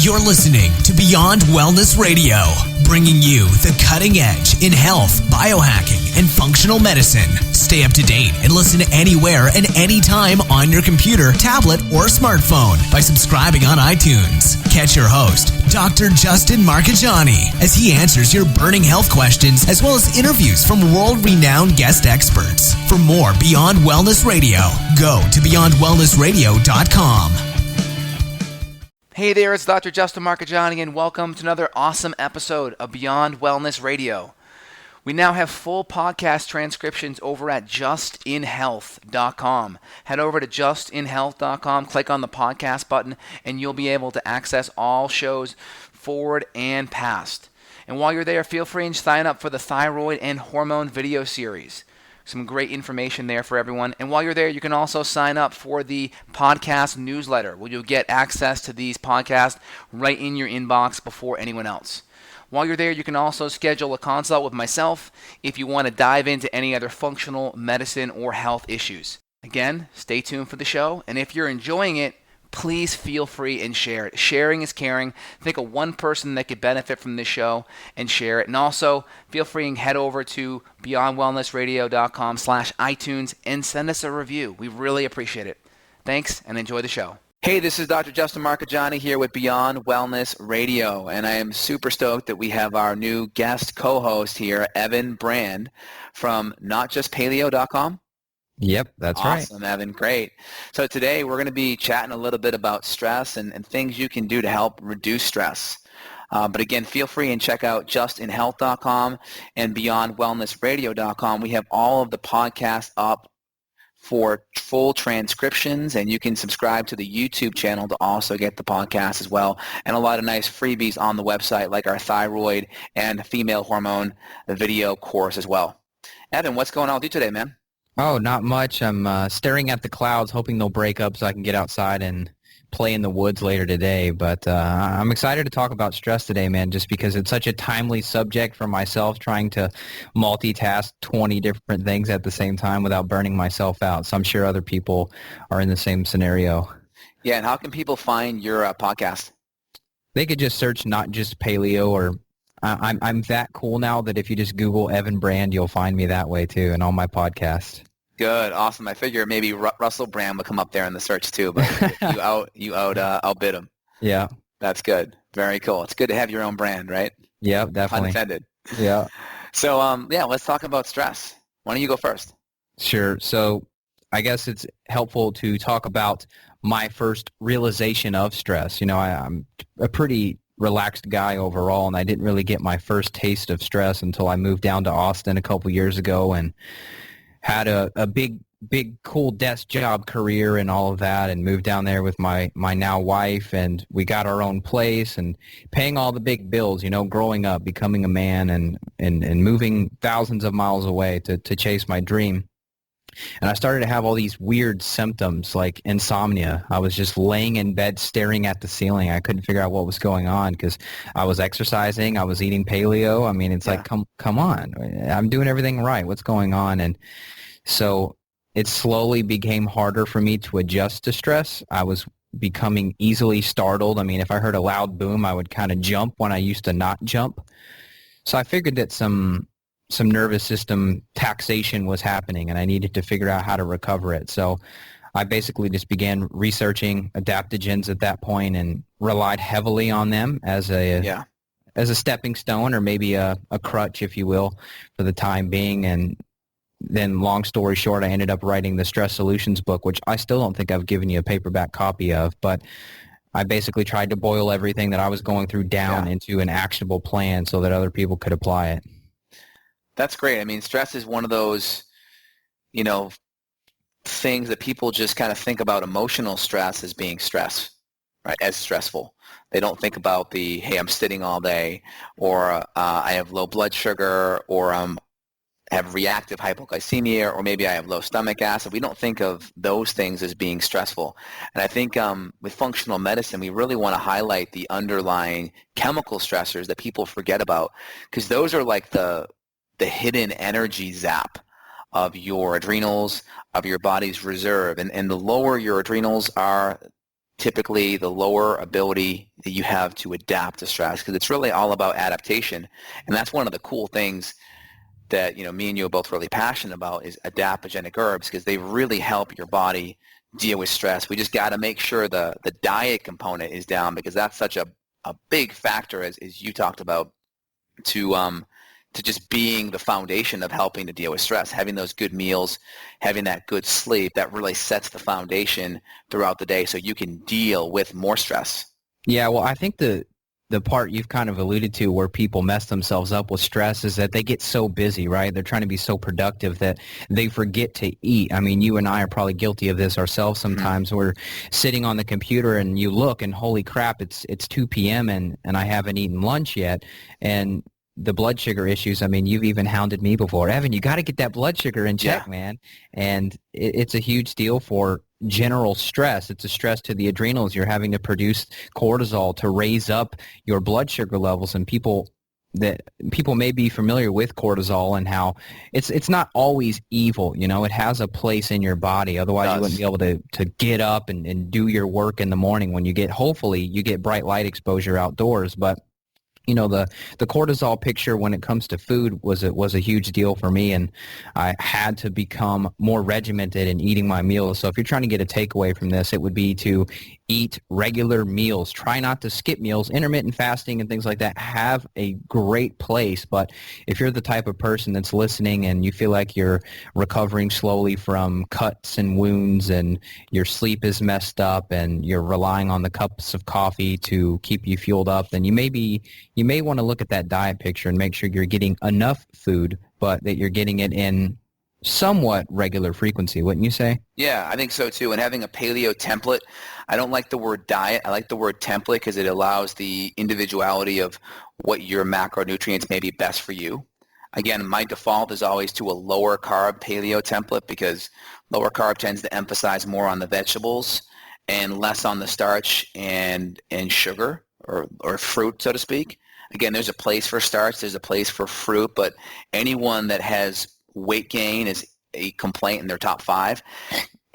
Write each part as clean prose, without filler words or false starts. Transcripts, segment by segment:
You're listening to Beyond Wellness Radio, bringing you the cutting edge in health, biohacking, and functional medicine. Stay up to date and listen anywhere and anytime on your computer, tablet, or smartphone by subscribing on iTunes. Catch your host, Dr. Justin Marchegiani, as he answers your burning health questions as well as interviews from world-renowned guest experts. For more Beyond Wellness Radio, go to beyondwellnessradio.com. Hey there, it's Dr. Justin Marchegiani, and welcome to another awesome episode of Beyond Wellness Radio. We now have full podcast transcriptions over at justinhealth.com. Head over to justinhealth.com, click on the podcast button, and you'll be able to access all shows forward and past. And while you're there, feel free and sign up for the thyroid and hormone video series. Some great information there for everyone. And while you're there, you can also sign up for the podcast newsletter, where you'll get access to these podcasts right in your inbox before anyone else. While you're there, you can also schedule a consult with myself if you want to dive into any other functional medicine or health issues. Again, stay tuned for the show. And if you're enjoying it, please feel free and share it. Sharing is caring. Think of one person that could benefit from this show and share it. And also, feel free and head over to beyondwellnessradio.com/iTunes and send us a review. We really appreciate it. Thanks, and enjoy the show. Hey, this is Dr. Justin Marchegiani here with Beyond Wellness Radio, and I am super stoked that we have our new guest co-host here, Evan Brand from NotJustPaleo.com. Yep, that's right. Awesome, Evan. Great. So today we're going to be chatting a little bit about stress and things you can do to help reduce stress. But again, feel free and check out justinhealth.com and beyondwellnessradio.com. We have all of the podcasts up for full transcriptions, and you can subscribe to the YouTube channel to also get the podcast as well, and a lot of nice freebies on the website, like our thyroid and female hormone video course as well. Evan, what's going on with you today, man? Oh, not much. I'm staring at the clouds, hoping they'll break up so I can get outside and play in the woods later today. But I'm excited to talk about stress today, man, just because it's such a timely subject for myself, trying to multitask 20 different things at the same time without burning myself out. So I'm sure other people are in the same scenario. Yeah, and how can people find your podcast? They could just search Not Just Paleo, or I'm that cool now that if you just Google Evan Brand, you'll find me that way too, and all my podcasts. Good, awesome. I figure maybe Russell Brand will come up there in the search too, but you outbid him. Yeah, that's good. Very cool. It's good to have your own brand, right? Yeah, definitely. Unintended. Yeah. So let's talk about stress. Why don't you go first? Sure. So I guess it's helpful to talk about my first realization of stress. You know, I'm a pretty relaxed guy overall, and I didn't really get my first taste of stress until I moved down to Austin a couple years ago and had a big cool desk job career and all of that, and moved down there with my now wife, and we got our own place and paying all the big bills, you know, growing up, becoming a man, and moving thousands of miles away to chase my dream. And I started to have all these weird symptoms like insomnia. I was just laying in bed staring at the ceiling. I couldn't figure out what was going on because I was exercising, I was eating paleo. I mean, it's like, come on, I'm doing everything right. What's going on? And so it slowly became harder for me to adjust to stress. I was becoming easily startled. I mean, if I heard a loud boom, I would kind of jump when I used to not jump. So I figured that some nervous system taxation was happening, and I needed to figure out how to recover it. So I basically just began researching adaptogens at that point and relied heavily on them as a stepping stone, or maybe a crutch, if you will, for the time being. And then long story short, I ended up writing the Stress Solutions book, which I still don't think I've given you a paperback copy of, but I basically tried to boil everything that I was going through down into an actionable plan so that other people could apply it. That's great. I mean, stress is one of those, you know, things that people just kind of think about emotional stress as being stress, right, as stressful. They don't think about hey, I'm sitting all day, or I have low blood sugar, or I have reactive hypoglycemia, or maybe I have low stomach acid. We don't think of those things as being stressful. And I think with functional medicine, we really want to highlight the underlying chemical stressors that people forget about, because those are like the hidden energy zap of your adrenals, of your body's reserve. And the lower your adrenals are, typically the lower ability that you have to adapt to stress, because it's really all about adaptation. And that's one of the cool things that, me and you are both really passionate about, is adaptogenic herbs, because they really help your body deal with stress. We just got to make sure the diet component is down, because that's such a big factor, as you talked about, to just being the foundation of helping to deal with stress. Having those good meals, having that good sleep, that really sets the foundation throughout the day so you can deal with more stress. Yeah, well, I think the part you've kind of alluded to where people mess themselves up with stress is that they get so busy, right? They're trying to be so productive that they forget to eat. I mean, you and I are probably guilty of this ourselves sometimes. Mm-hmm. We're sitting on the computer and you look and holy crap, it's 2 p.m. and I haven't eaten lunch yet. And the blood sugar issues, I mean, you've even hounded me before. Evan, you got to get that blood sugar in check, man. And it's a huge deal for general stress. It's a stress to the adrenals. You're having to produce cortisol to raise up your blood sugar levels. And people may be familiar with cortisol and how it's not always evil. It has a place in your body. Otherwise, you wouldn't be able to get up and do your work in the morning when hopefully you get bright light exposure outdoors. But the cortisol picture when it comes to food was a huge deal for me, and I had to become more regimented in eating my meals. So if you're trying to get a takeaway from this, it would be to eat regular meals. Try not to skip meals. Intermittent fasting and things like that have a great place, but if you're the type of person that's listening and you feel like you're recovering slowly from cuts and wounds and your sleep is messed up and you're relying on the cups of coffee to keep you fueled up, then you may want to look at that diet picture and make sure you're getting enough food, but that you're getting it in somewhat regular frequency, wouldn't you say? Yeah, I think so too. And having a paleo template, I don't like the word diet. I like the word template because it allows the individuality of what your macronutrients may be best for you. Again, my default is always to a lower carb paleo template, because lower carb tends to emphasize more on the vegetables and less on the starch and sugar or fruit, so to speak. Again, there's a place for starch, there's a place for fruit, but anyone that has weight gain is a complaint in their top 5,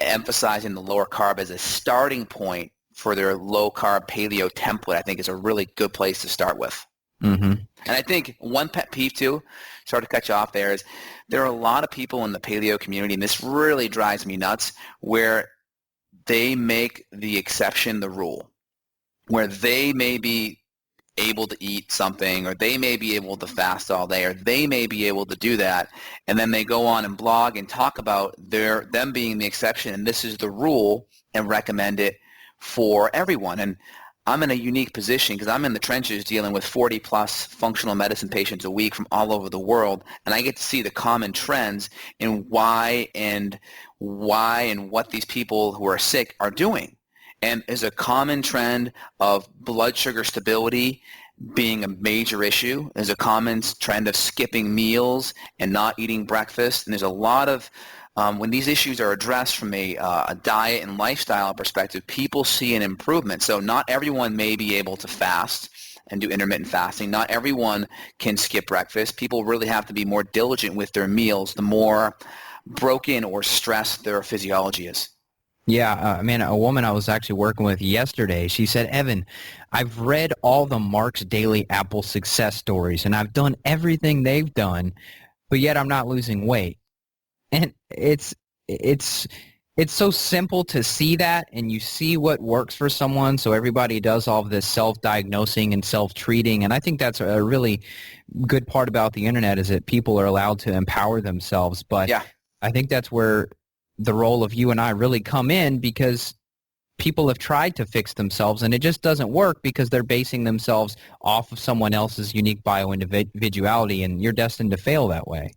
emphasizing the lower carb as a starting point for their low carb paleo template, I think is a really good place to start with. Mm-hmm. And I think one pet peeve too, sorry to cut you off there, is there are a lot of people in the paleo community, and this really drives me nuts, where they make the exception the rule, where they may be able to eat something, or they may be able to fast all day, or they may be able to do that, and then they go on and blog and talk about them being the exception and this is the rule, and recommend it for everyone. And I'm in a unique position because I'm in the trenches dealing with 40 plus functional medicine patients a week from all over the world, and I get to see the common trends in why and what these people who are sick are doing. And there's a common trend of blood sugar stability being a major issue. There's a common trend of skipping meals and not eating breakfast. And there's a lot of, when these issues are addressed from a diet and lifestyle perspective, people see an improvement. So not everyone may be able to fast and do intermittent fasting. Not everyone can skip breakfast. People really have to be more diligent with their meals, the more broken or stressed their physiology is. Yeah, man, a woman I was actually working with yesterday, she said, Evan, I've read all the Mark's Daily Apple success stories, and I've done everything they've done, but yet I'm not losing weight. And it's so simple to see that, and you see what works for someone, so everybody does all of this self-diagnosing and self-treating, and I think that's a really good part about the internet, is that people are allowed to empower themselves. But yeah, I think that's where the role of you and I really come in, because people have tried to fix themselves and it just doesn't work because they're basing themselves off of someone else's unique bio-individuality, and you're destined to fail that way.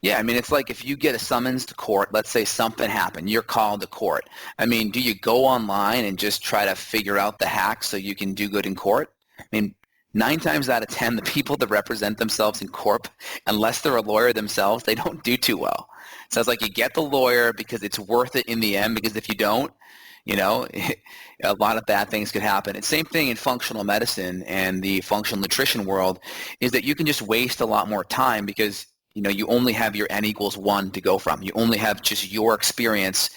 Yeah, I mean, it's like if you get a summons to court, let's say something happened, you're called to court. I mean, do you go online and just try to figure out the hacks so you can do good in court? I mean, 9 times out of 10, the people that represent themselves in court, unless they're a lawyer themselves, they don't do too well. So it's like you get the lawyer because it's worth it in the end, because if you don't, a lot of bad things could happen. And same thing in functional medicine and the functional nutrition world, is that you can just waste a lot more time because, you only have your N equals 1 to go from. You only have just your experience.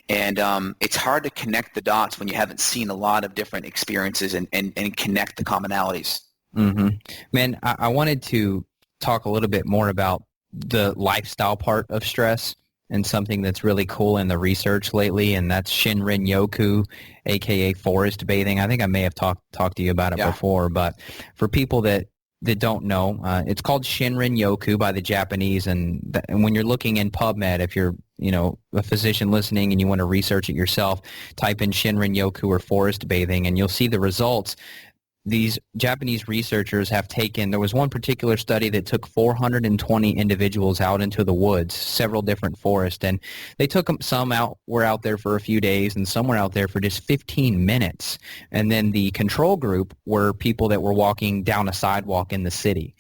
And it's hard to connect the dots when you haven't seen a lot of different experiences and connect the commonalities. Mm-hmm. Man, I wanted to talk a little bit more about the lifestyle part of stress and something that's really cool in the research lately, and that's Shinrin-yoku, aka forest bathing. I think I may have talked to you about it before, but for people that don't know, it's called Shinrin-yoku by the Japanese, and when you're looking in PubMed, if you're a physician listening and you want to research it yourself, type in Shinrin-yoku or forest bathing, and you'll see the results. These Japanese researchers have there was one particular study that took 420 individuals out into the woods, several different forests, and they took them, were out there for a few days and some were out there for just 15 minutes. And then the control group were people that were walking down a sidewalk in the city.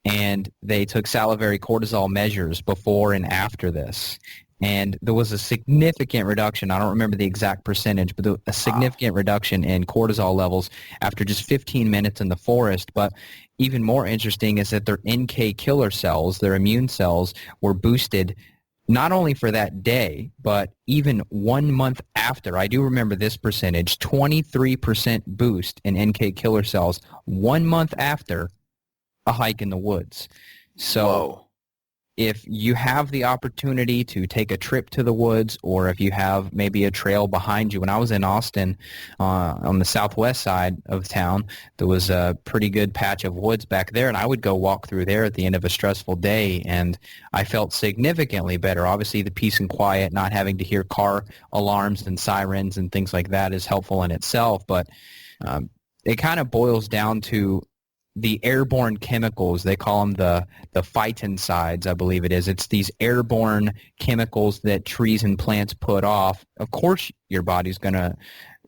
And they took salivary cortisol measures before and after this. And there was a significant reduction. I don't remember the exact percentage, but a significant reduction in cortisol levels after just 15 minutes in the forest. But even more interesting is that their NK killer cells, their immune cells, were boosted not only for that day, but even 1 month after. I do remember this percentage, 23% boost in NK killer cells 1 month after a hike in the woods. So. Whoa. If you have the opportunity to take a trip to the woods, or if you have maybe a trail behind you. When I was in Austin, on the southwest side of town, there was a pretty good patch of woods back there, and I would go walk through there at the end of a stressful day, and I felt significantly better. Obviously, the peace and quiet, not having to hear car alarms and sirens and things like that is helpful in itself, but it kind of boils down to the airborne chemicals. They call them the phytoncides, I believe it is. It's these airborne chemicals that trees and plants put off. Of course, your body's going to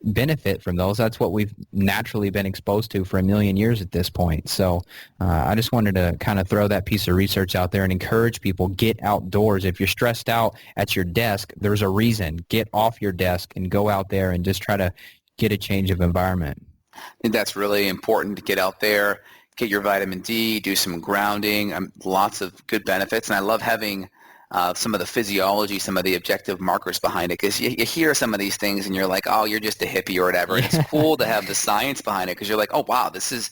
benefit from those. That's what we've naturally been exposed to for 1 million years at this point. So I just wanted to kind of throw that piece of research out there and encourage people, get outdoors. If you're stressed out at your desk, there's a reason. Get off your desk and go out there and just try to get a change of environment. I think that's really important to get out there, get your vitamin D, do some grounding, lots of good benefits. And I love having some of the physiology, some of the objective markers behind it, because you hear some of these things and you're like, oh, you're just a hippie or whatever. And it's cool to have the science behind it, because you're like, oh, wow, this is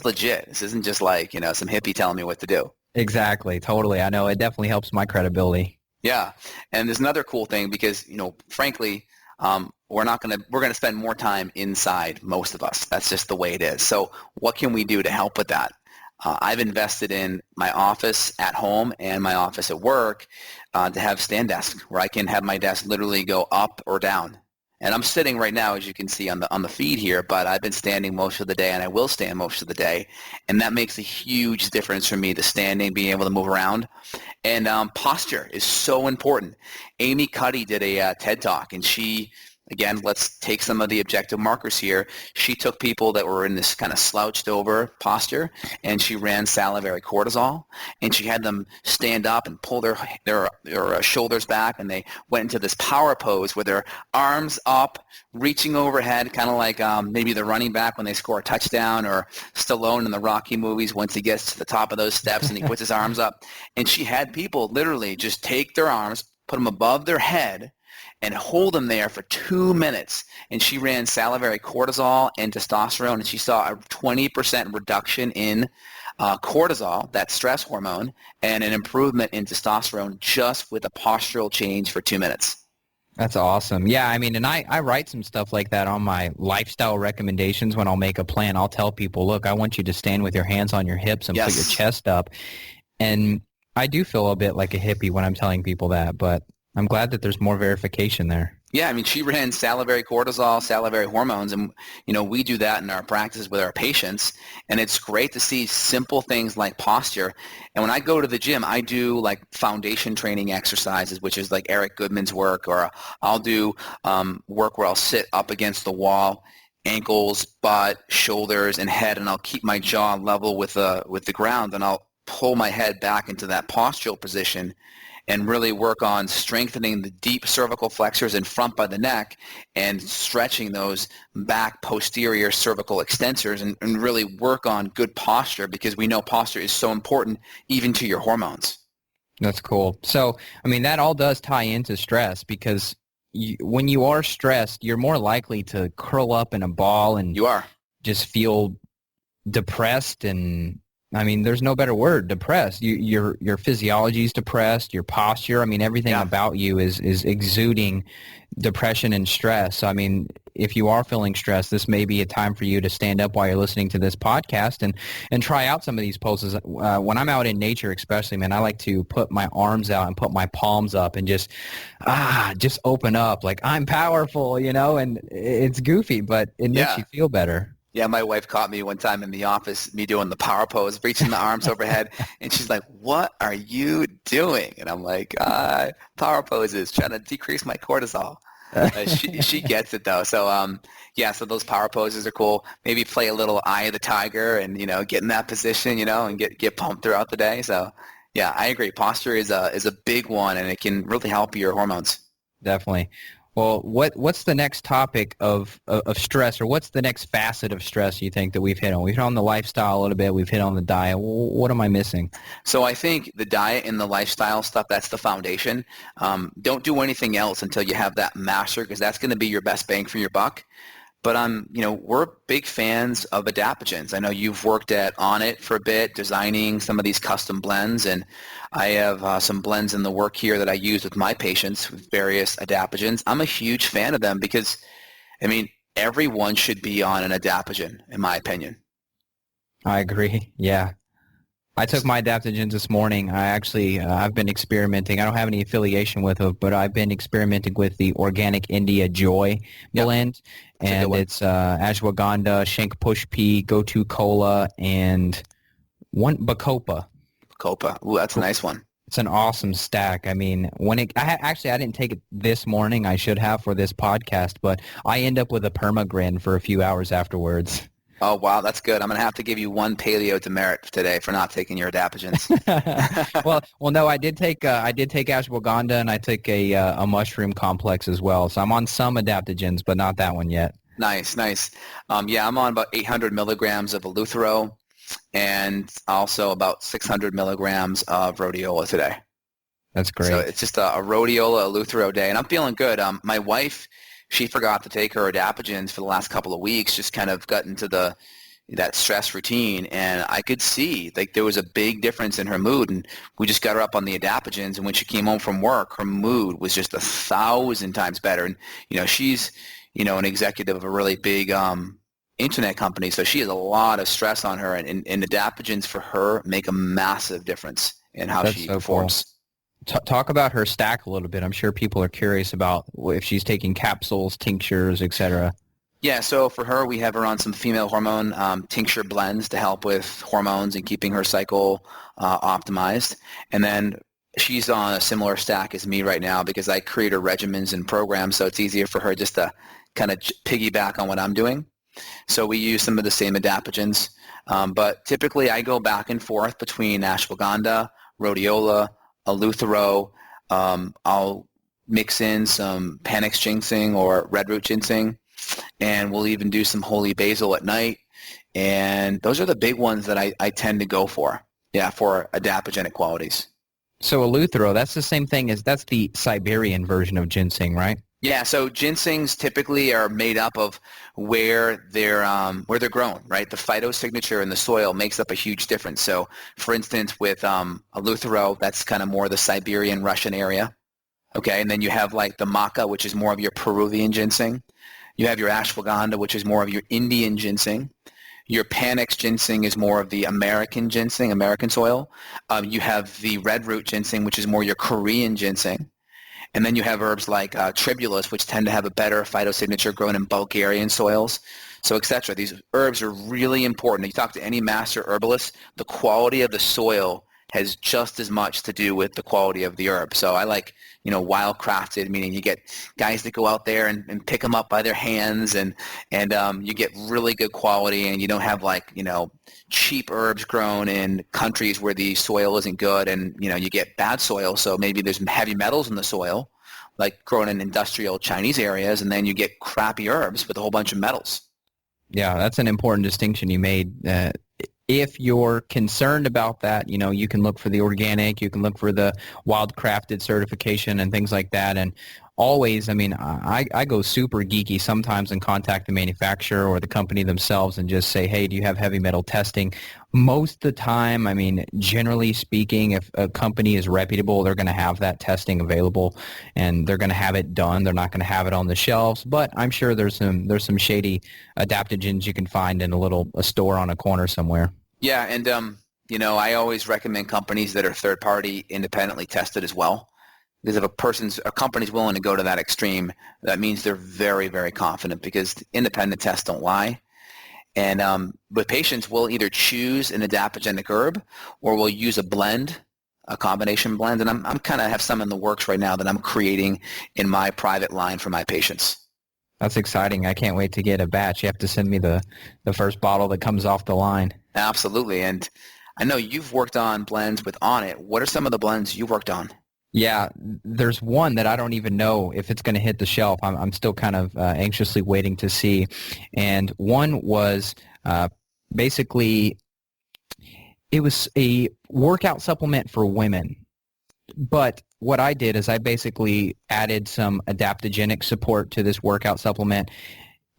legit. This isn't just like, some hippie telling me what to do. Exactly. Totally. I know it definitely helps my credibility. Yeah. And there's another cool thing, because, frankly, we're going to spend more time inside, most of us. That's just the way it is. So what can we do to help with that? I've invested in my office at home and my office at work to have stand desks where I can have my desk literally go up or down. And I'm sitting right now, as you can see on the feed here, but I've been standing most of the day, and I will stand most of the day. And that makes a huge difference for me, the standing, being able to move around. And posture is so important. Amy Cuddy did a TED Talk, and she, again, let's take some of the objective markers here. She took people that were in this kind of slouched over posture, and she ran salivary cortisol, and she had them stand up and pull their shoulders back, and they went into this power pose with their arms up, reaching overhead, kind of like maybe the running back when they score a touchdown, or Stallone in the Rocky movies once he gets to the top of those steps and he puts his arms up. And she had people literally just take their arms, put them above their head, and hold them there for 2 minutes. And she ran salivary cortisol and testosterone, and she saw a 20% reduction in cortisol, that stress hormone, and an improvement in testosterone just with a postural change for 2 minutes. That's awesome. Yeah, I mean, and I write some stuff like that on my lifestyle recommendations when I'll make a plan. I'll tell people, look, I want you to stand with your hands on your hips and put your chest up. And I do feel a bit like a hippie when I'm telling people that, but I'm glad that there's more verification there. Yeah, I mean, she ran salivary cortisol, salivary hormones, and, we do that in our practice with our patients, and it's great to see simple things like posture. And when I go to the gym, I do like foundation training exercises, which is like Eric Goodman's work, or I'll do work where I'll sit up against the wall, ankles, butt, shoulders, and head, and I'll keep my jaw level with the ground, and I'll pull my head back into that postural position and really work on strengthening the deep cervical flexors in front by the neck and stretching those back posterior cervical extensors, and really work on good posture, because we know posture is so important even to your hormones. That's cool. So, I mean, that all does tie into stress because when you are stressed, you're more likely to curl up in a ball and You are. just feel depressed. And I mean, there's no better word, depressed. Your physiology is depressed, your posture. I mean, everything about you is exuding depression and stress. So, I mean, if you are feeling stressed, this may be a time for you to stand up while you're listening to this podcast and try out some of these poses. When I'm out in nature, especially, man, I like to put my arms out and put my palms up and just open up like I'm powerful, and it's goofy, but it makes you feel better. Yeah, my wife caught me one time in the office, me doing the power pose, reaching the arms overhead, and she's like, "What are you doing?" And I'm like, "Power poses, trying to decrease my cortisol." She gets it though. So so those power poses are cool. Maybe play a little Eye of the Tiger and get in that position, and get pumped throughout the day. So yeah, I agree. Posture is a big one, and it can really help your hormones. Definitely. Well, what's the next topic of stress, or what's the next facet of stress you think that we've hit on? We've hit on the lifestyle a little bit. We've hit on the diet. What am I missing? So I think the diet and the lifestyle stuff, that's the foundation. Don't do anything else until you have that mastered, because that's going to be your best bang for your buck. But we're big fans of adaptogens. I know you've worked at Onnit for a bit, designing some of these custom blends, and I have some blends in the work here that I use with my patients with various adaptogens. I'm a huge fan of them because, everyone should be on an adaptogen, in my opinion. I agree. Yeah. I took my adaptogens this morning. I've been experimenting. I don't have any affiliation with it, but I've been experimenting with the Organic India Joy blend. And it's ashwagandha, shank push pea, gotu kola, and one bacopa. Bacopa. Ooh, that's a nice one. It's an awesome stack. I mean, I didn't take it this morning. I should have for this podcast, but I end up with a permagrin for a few hours afterwards. Oh, wow, that's good. I'm going to have to give you one paleo demerit today for not taking your adaptogens. well, no, I did take ashwagandha, and I took a mushroom complex as well. So I'm on some adaptogens, but not that one yet. Nice. I'm on about 800 milligrams of Eleuthero and also about 600 milligrams of rhodiola today. That's great. So it's just a rhodiola Eleuthero day, and I'm feeling good. My wife, she forgot to take her adaptogens for the last couple of weeks, just kind of got into that stress routine, and I could see like there was a big difference in her mood, and we just got her up on the adaptogens, and when she came home from work, her mood was just 1,000 times better. And she's an executive of a really big internet company, so she has a lot of stress on her, and adaptogens for her make a massive difference in how she performs. Cool. Talk about her stack a little bit. I'm sure people are curious about if she's taking capsules, tinctures, etc. Yeah, so for her, we have her on some female hormone tincture blends to help with hormones and keeping her cycle optimized. And then she's on a similar stack as me right now because I create her regimens and programs, so it's easier for her just to kind of piggyback on what I'm doing. So we use some of the same adaptogens, but typically I go back and forth between ashwagandha, rhodiola, Eleuthero. I'll mix in some Panax ginseng or red root ginseng, and we'll even do some holy basil at night. And those are the big ones that I tend to go for, for adaptogenic qualities. So Eleuthero, that's the same thing that's the Siberian version of ginseng, right? Yeah, so ginsengs typically are made up of where they're grown, right? The phytosignature in the soil makes up a huge difference. So, for instance, with Eleuthero, that's kind of more the Siberian Russian area, okay? And then you have like the maca, which is more of your Peruvian ginseng. You have your ashwagandha, which is more of your Indian ginseng. Your Panax ginseng is more of the American ginseng, American soil. You have the red root ginseng, which is more your Korean ginseng. And then you have herbs like tribulus, which tend to have a better phytosignature grown in Bulgarian soils, so et cetera. These herbs are really important. You talk to any master herbalist, the quality of the soil has just as much to do with the quality of the herb. So I like, wild crafted, meaning you get guys that go out there and pick them up by their hands, and you get really good quality, and you don't have like, cheap herbs grown in countries where the soil isn't good, and, you get bad soil. So maybe there's heavy metals in the soil, like grown in industrial Chinese areas, and then you get crappy herbs with a whole bunch of metals. Yeah, that's an important distinction you made. if you're concerned about that, you can look for the organic, you can look for the wild crafted certification and things like that. And always, I go super geeky sometimes and contact the manufacturer or the company themselves and just say, hey, do you have heavy metal testing? Most of the time, generally speaking, if a company is reputable, they're going to have that testing available and they're going to have it done. They're not going to have it on the shelves, but I'm sure there's some shady adaptogens you can find in a store on a corner somewhere. Yeah, and I always recommend companies that are third-party, independently tested as well. Because if a company's willing to go to that extreme, that means they're very, very confident, because independent tests don't lie. And with patients, we'll either choose an adaptogenic herb or we'll use a combination blend. And I'm kind of have some in the works right now that I'm creating in my private line for my patients. That's exciting. I can't wait to get a batch. You have to send me the first bottle that comes off the line. Absolutely. And I know you've worked on blends with Onnit. What are some of the blends you worked on? Yeah, there's one that I don't even know if it's going to hit the shelf. I'm still kind of anxiously waiting to see. And one was basically, it was a workout supplement for women. But what I did is I basically added some adaptogenic support to this workout supplement,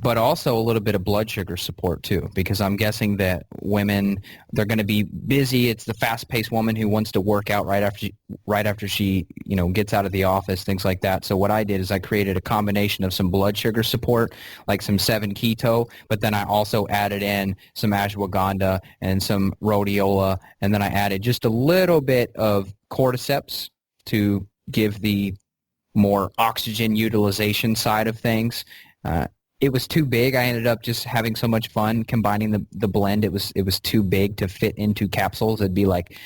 but also a little bit of blood sugar support too, because I'm guessing that women, they're going to be busy. It's the fast-paced woman who wants to work out right after she gets out of the office, things like that. So what I did is I created a combination of some blood sugar support, like some 7-keto, but then I also added in some ashwagandha and some rhodiola, and then I added just a little bit of cordyceps to give the more oxygen utilization side of things. It was too big. I ended up just having so much fun combining the blend. It was too big to fit into capsules. It'd be like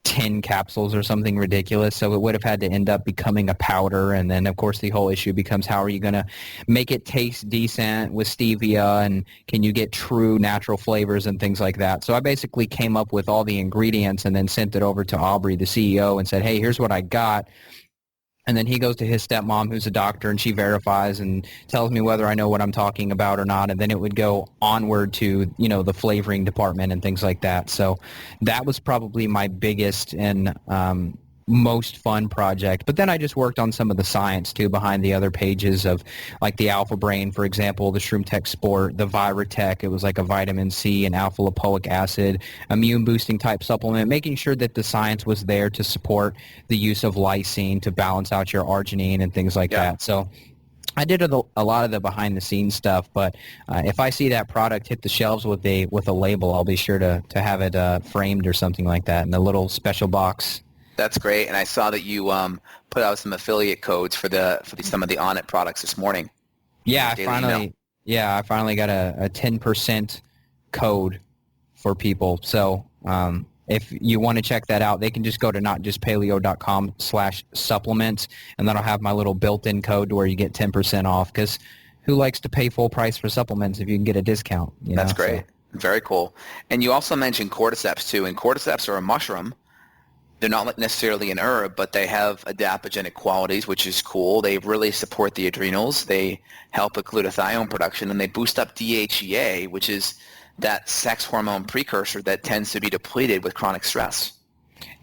10 capsules or something ridiculous. So it would have had to end up becoming a powder. And then, of course, the whole issue becomes how are you going to make it taste decent with stevia, and can you get true natural flavors and things like that. So I basically came up with all the ingredients and then sent it over to Aubrey, the CEO, and said, hey, here's what I got. And then he goes to his stepmom, who's a doctor, and she verifies and tells me whether I know what I'm talking about or not. And then it would go onward to, the flavoring department and things like that. So that was probably my biggest and most fun project. But then I just worked on some of the science too behind the other pages of like the Alpha Brain, for example, the Shroom Tech Sport, the Viratech. It was like a vitamin C and alpha lipoic acid, immune boosting type supplement, making sure that the science was there to support the use of lysine to balance out your arginine and things like that. So I did a lot of the behind the scenes stuff, but if I see that product hit the shelves with a label, I'll be sure to have it framed or something like that in a little special box. That's great, and I saw that you put out some affiliate codes for some of the Onnit products this morning. Yeah, I finally got a 10% code for people. So if you want to check that out, they can just go to notjustpaleo.com/supplements, and that'll have my little built-in code to where you get 10% off. Because who likes to pay full price for supplements if you can get a discount? That's great. So. Very cool. And you also mentioned cordyceps too, and cordyceps are a mushroom. They're not necessarily an herb, but they have adaptogenic qualities, which is cool. They really support the adrenals. They help with glutathione production, and they boost up DHEA, which is that sex hormone precursor that tends to be depleted with chronic stress.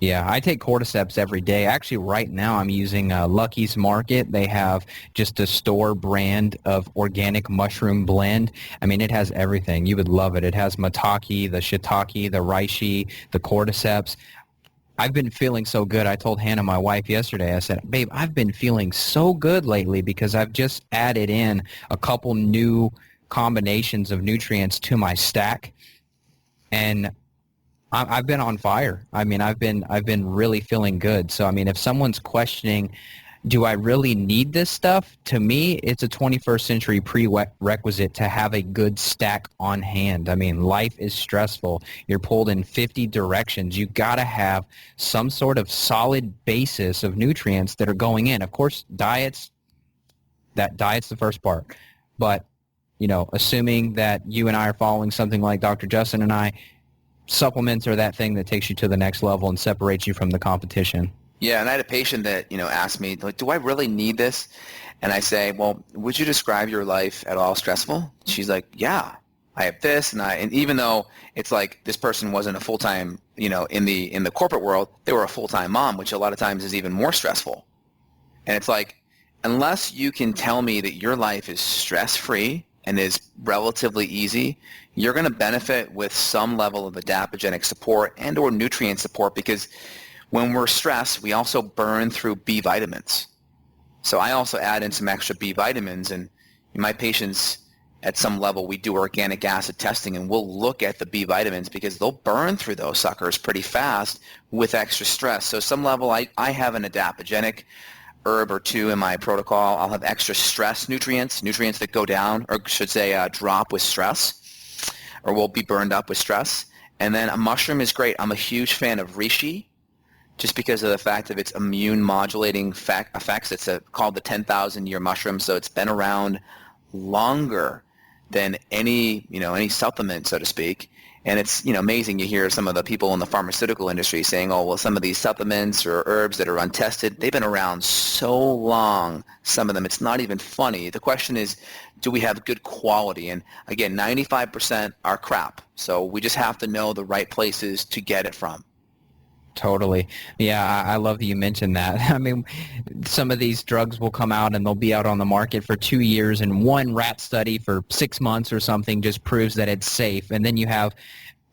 Yeah, I take cordyceps every day. Actually, right now I'm using Lucky's Market. They have just a store brand of organic mushroom blend. It has everything. You would love it. It has maitake, the shiitake, the reishi, the cordyceps. I've been feeling so good. I told Hannah, my wife, yesterday, I said, babe, I've been feeling so good lately because I've just added in a couple new combinations of nutrients to my stack, and I've been on fire. I've been really feeling good. So, if someone's questioning, do I really need this stuff? To me, it's a 21st century prerequisite to have a good stack on hand. Life is stressful. You're pulled in 50 directions. You got to have some sort of solid basis of nutrients that are going in. Of course, diet's the first part. But, assuming that you and I are following something like Dr. Justin and I, supplements are that thing that takes you to the next level and separates you from the competition. Yeah, and I had a patient that, asked me, like, do I really need this? And I say, well, would you describe your life at all stressful? She's like, yeah. I have this, and even though it's like this person wasn't a full-time, in the corporate world, they were a full-time mom, which a lot of times is even more stressful. And it's like, unless you can tell me that your life is stress-free and is relatively easy, you're going to benefit with some level of adaptogenic support and or nutrient support, because when we're stressed, we also burn through B vitamins. So I also add in some extra B vitamins, and in my patients, at some level, we do organic acid testing, and we'll look at the B vitamins because they'll burn through those suckers pretty fast with extra stress. So some level, I have an adaptogenic herb or two in my protocol. I'll have extra stress nutrients that go down, or should say drop with stress, or will be burned up with stress. And then a mushroom is great. I'm a huge fan of reishi, just because of the fact of its immune modulating effects. It's called the 10,000-year mushroom, so it's been around longer than any supplement, so to speak. And it's amazing. You hear some of the people in the pharmaceutical industry saying, oh, well, some of these supplements or herbs that are untested, they've been around so long, some of them. It's not even funny. The question is, do we have good quality? And again, 95% are crap. So we just have to know the right places to get it from. Totally. Yeah, I love that you mentioned that. I mean, some of these drugs will come out and they'll be out on the market for 2 years, and one rat study for 6 months or something just proves that it's safe. And then you have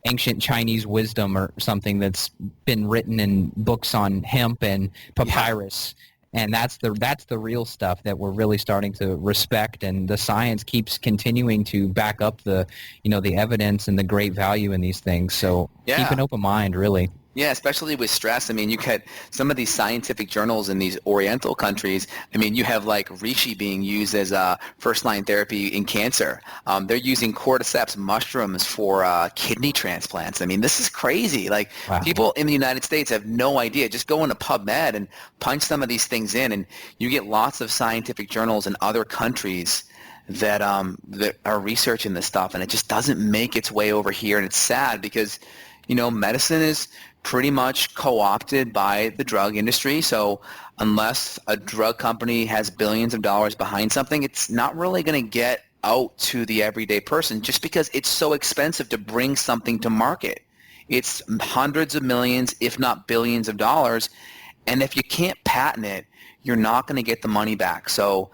ancient Chinese wisdom or something that's been written in books on hemp and papyrus. Yeah. And that's the real stuff that we're really starting to respect, and the science keeps continuing to back up the evidence and the great value in these things. So keep an open mind, really. Yeah, especially with stress. I mean, you get some of these scientific journals in these Oriental countries. I mean, you have like reishi being used as a first-line therapy in cancer. They're using cordyceps mushrooms for kidney transplants. I mean, this is crazy. Like, wow. People in the United States have no idea. Just go into PubMed and punch some of these things in, and you get lots of scientific journals in other countries that are researching this stuff, and it just doesn't make its way over here. And it's sad because medicine is pretty much co-opted by the drug industry. So unless a drug company has billions of dollars behind something, it's not really going to get out to the everyday person, just because it's so expensive to bring something to market. It's hundreds of millions, if not billions of dollars. And if you can't patent it, you're not going to get the money back. So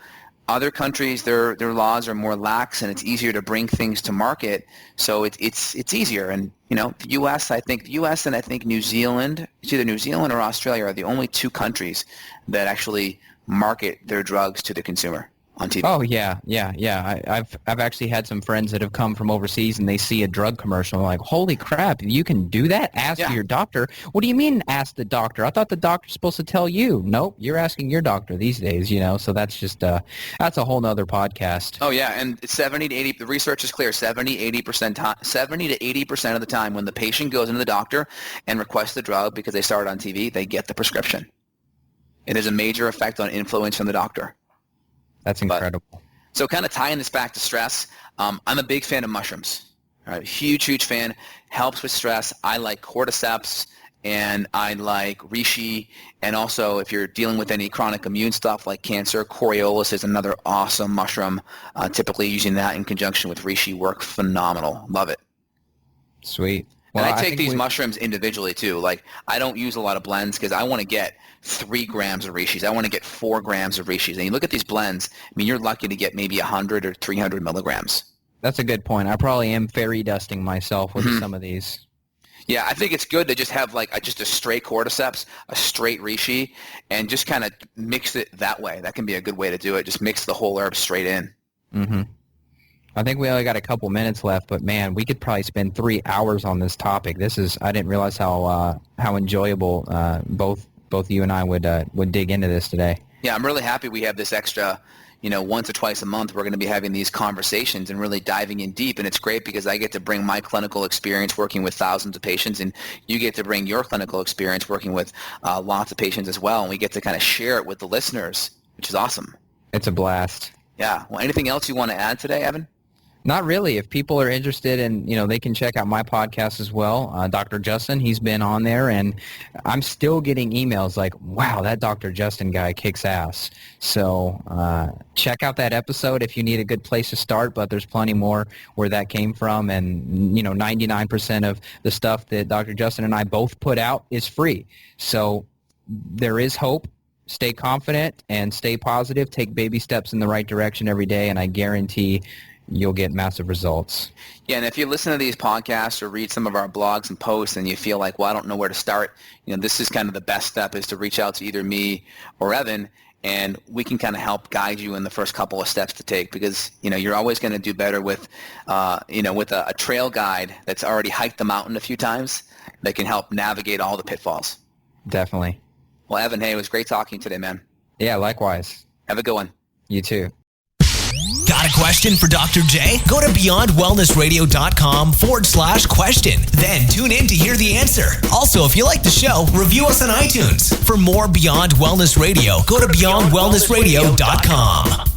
other countries, their laws are more lax, and it's easier to bring things to market. So it's easier. And the U.S. and I think New Zealand, it's either New Zealand or Australia, are the only two countries that actually market their drugs to the consumer on TV. Oh yeah. I've actually had some friends that have come from overseas, and they see a drug commercial and like, holy crap, you can do that? Ask your doctor. What do you mean ask the doctor? I thought the doctor's supposed to tell you. Nope, you're asking your doctor these days. So that's just that's a whole nother podcast. Oh yeah, and 70 to 80. The research is clear. 70 to 80% of the time, when the patient goes into the doctor and requests the drug because they saw it on TV, they get the prescription. It has a major effect on influence from the doctor. That's incredible. So kind of tying this back to stress, I'm a big fan of mushrooms. All right, huge fan. Helps with stress. I like cordyceps, and I like reishi. And also, if you're dealing with any chronic immune stuff like cancer, Coriolis is another awesome mushroom. Typically using that in conjunction with reishi work phenomenal. Love it. Sweet. Well, and I take these mushrooms individually too. Like, I don't use a lot of blends because I want to get 3 grams of reishis. I want to get 4 grams of reishis. And you look at these blends, I mean, you're lucky to get maybe 100 or 300 milligrams. That's a good point. I probably am fairy dusting myself with some of these. Yeah, I think it's good to just have just a straight cordyceps, a straight reishi, and just kind of mix it that way. That can be a good way to do it. Just mix the whole herb straight in. Mm-hmm. I think we only got a couple minutes left, but man, we could probably spend 3 hours on this topic. I didn't realize how enjoyable both you and I would dig into this today. Yeah, I'm really happy we have this extra, once or twice a month we're going to be having these conversations and really diving in deep. And it's great because I get to bring my clinical experience working with thousands of patients, and you get to bring your clinical experience working with lots of patients as well. And we get to kind of share it with the listeners, which is awesome. It's a blast. Yeah. Well, anything else you want to add today, Evan? Not really. If people are interested in, they can check out my podcast as well. Dr. Justin, he's been on there, and I'm still getting emails like, wow, that Dr. Justin guy kicks ass. So check out that episode if you need a good place to start, but there's plenty more where that came from. And, 99% of the stuff that Dr. Justin and I both put out is free. So there is hope. Stay confident and stay positive. Take baby steps in the right direction every day, and I guarantee you'll get massive results. Yeah, and if you listen to these podcasts or read some of our blogs and posts and you feel like, well, I don't know where to start, this is kind of the best step, is to reach out to either me or Evan, and we can kind of help guide you in the first couple of steps to take, because, you're always going to do better with, with a trail guide that's already hiked the mountain a few times that can help navigate all the pitfalls. Definitely. Well, Evan, hey, it was great talking today, man. Yeah, likewise. Have a good one. You too. Got a question for Dr. J? Go to beyondwellnessradio.com/question. Then tune in to hear the answer. Also, if you like the show, review us on iTunes. For more Beyond Wellness Radio, go to beyondwellnessradio.com.